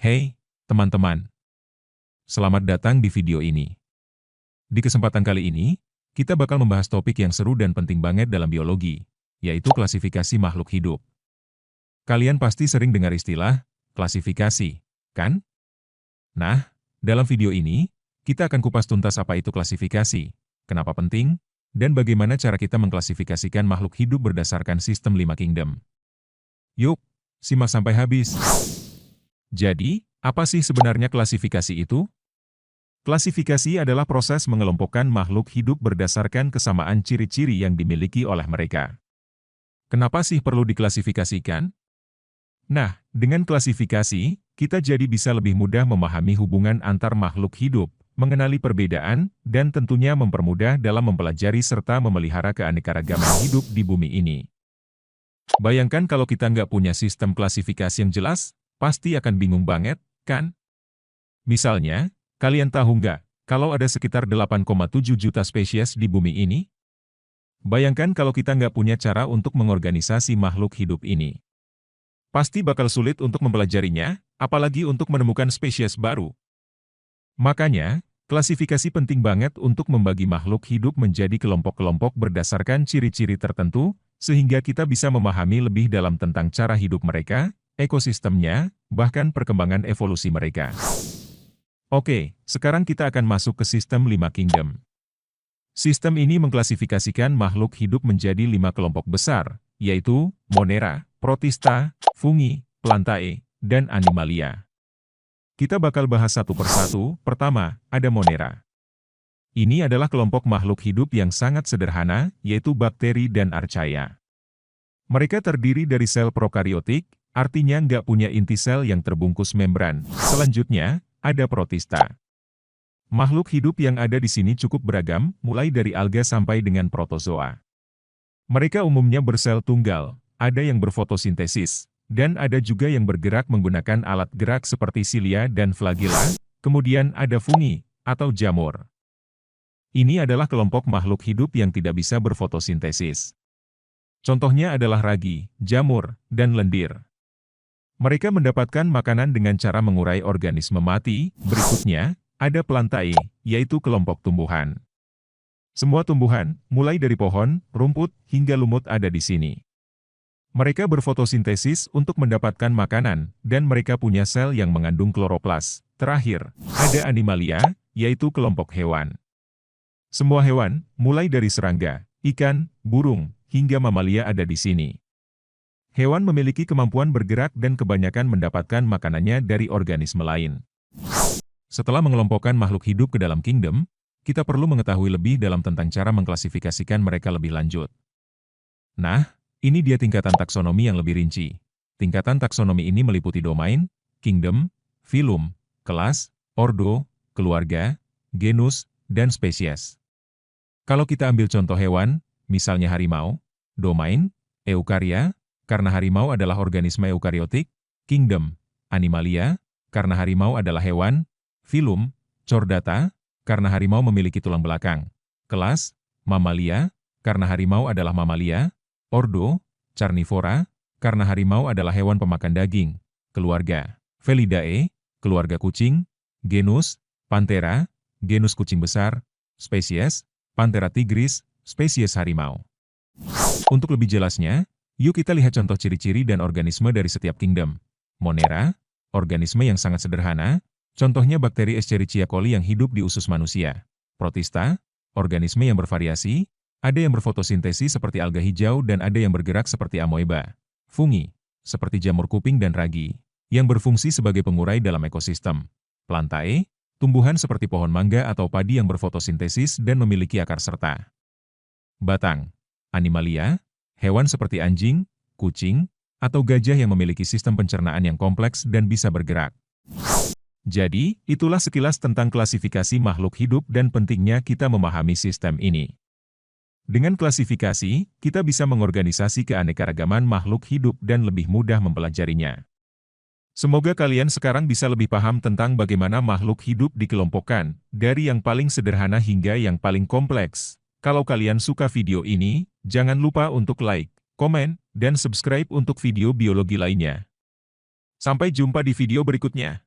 Hey, teman-teman. Selamat datang di video ini. Di kesempatan kali ini, kita bakal membahas topik yang seru dan penting banget dalam biologi, yaitu klasifikasi makhluk hidup. Kalian pasti sering dengar istilah klasifikasi, kan? Nah, dalam video ini, kita akan kupas tuntas apa itu klasifikasi, kenapa penting, dan bagaimana cara kita mengklasifikasikan makhluk hidup berdasarkan sistem 5 kingdom. Yuk, simak sampai habis. Jadi, apa sih sebenarnya klasifikasi itu? Klasifikasi adalah proses mengelompokkan makhluk hidup berdasarkan kesamaan ciri-ciri yang dimiliki oleh mereka. Kenapa sih perlu diklasifikasikan? Nah, dengan klasifikasi, kita jadi bisa lebih mudah memahami hubungan antar makhluk hidup, mengenali perbedaan, dan tentunya mempermudah dalam mempelajari serta memelihara keanekaragaman hidup di bumi ini. Bayangkan kalau kita nggak punya sistem klasifikasi yang jelas, pasti akan bingung banget, kan? Misalnya, kalian tahu nggak, kalau ada sekitar 8,7 juta spesies di bumi ini? Bayangkan kalau kita nggak punya cara untuk mengorganisasi makhluk hidup ini. Pasti bakal sulit untuk mempelajarinya, apalagi untuk menemukan spesies baru. Makanya, klasifikasi penting banget untuk membagi makhluk hidup menjadi kelompok-kelompok berdasarkan ciri-ciri tertentu, sehingga kita bisa memahami lebih dalam tentang cara hidup mereka, ekosistemnya, bahkan perkembangan evolusi mereka. Oke, sekarang kita akan masuk ke sistem 5 kingdom. Sistem ini mengklasifikasikan makhluk hidup menjadi 5 kelompok besar, yaitu Monera, Protista, Fungi, Plantae, dan Animalia. Kita bakal bahas satu persatu. Pertama, ada Monera. Ini adalah kelompok makhluk hidup yang sangat sederhana, yaitu bakteri dan archaea. Mereka terdiri dari sel prokariotik, artinya nggak punya inti sel yang terbungkus membran. Selanjutnya, ada protista. Makhluk hidup yang ada di sini cukup beragam, mulai dari alga sampai dengan protozoa. Mereka umumnya bersel tunggal, ada yang berfotosintesis, dan ada juga yang bergerak menggunakan alat gerak seperti silia dan flagella. Kemudian ada fungi, atau jamur. Ini adalah kelompok makhluk hidup yang tidak bisa berfotosintesis. Contohnya adalah ragi, jamur, dan lendir. Mereka mendapatkan makanan dengan cara mengurai organisme mati. Berikutnya, ada Plantae, yaitu kelompok tumbuhan. Semua tumbuhan, mulai dari pohon, rumput, hingga lumut ada di sini. Mereka berfotosintesis untuk mendapatkan makanan, dan mereka punya sel yang mengandung kloroplas. Terakhir, ada Animalia, yaitu kelompok hewan. Semua hewan, mulai dari serangga, ikan, burung, hingga mamalia ada di sini. Hewan memiliki kemampuan bergerak dan kebanyakan mendapatkan makanannya dari organisme lain. Setelah mengelompokkan makhluk hidup ke dalam kingdom, kita perlu mengetahui lebih dalam tentang cara mengklasifikasikan mereka lebih lanjut. Nah, ini dia tingkatan taksonomi yang lebih rinci. Tingkatan taksonomi ini meliputi domain, kingdom, filum, kelas, ordo, keluarga, genus, dan spesies. Kalau kita ambil contoh hewan, misalnya harimau, domain, eukarya, karena harimau adalah organisme eukariotik, kingdom, Animalia, karena harimau adalah hewan, filum, chordata, karena harimau memiliki tulang belakang, kelas, Mamalia, karena harimau adalah mamalia, ordo, Carnivora, karena harimau adalah hewan pemakan daging, keluarga, Felidae, keluarga kucing, genus, Panthera, genus kucing besar, spesies, Panthera tigris, spesies harimau. Untuk lebih jelasnya, yuk kita lihat contoh ciri-ciri dan organisme dari setiap kingdom. Monera, organisme yang sangat sederhana, contohnya bakteri Escherichia coli yang hidup di usus manusia. Protista, organisme yang bervariasi, ada yang berfotosintesis seperti alga hijau dan ada yang bergerak seperti amoeba. Fungi, seperti jamur kuping dan ragi, yang berfungsi sebagai pengurai dalam ekosistem. Plantae, tumbuhan seperti pohon mangga atau padi yang berfotosintesis dan memiliki akar serta batang. Animalia, hewan seperti anjing, kucing, atau gajah yang memiliki sistem pencernaan yang kompleks dan bisa bergerak. Jadi, itulah sekilas tentang klasifikasi makhluk hidup dan pentingnya kita memahami sistem ini. Dengan klasifikasi, kita bisa mengorganisasi keanekaragaman makhluk hidup dan lebih mudah mempelajarinya. Semoga kalian sekarang bisa lebih paham tentang bagaimana makhluk hidup dikelompokkan, dari yang paling sederhana hingga yang paling kompleks. Kalau kalian suka video ini, jangan lupa untuk like, komen, dan subscribe untuk video biologi lainnya. Sampai jumpa di video berikutnya.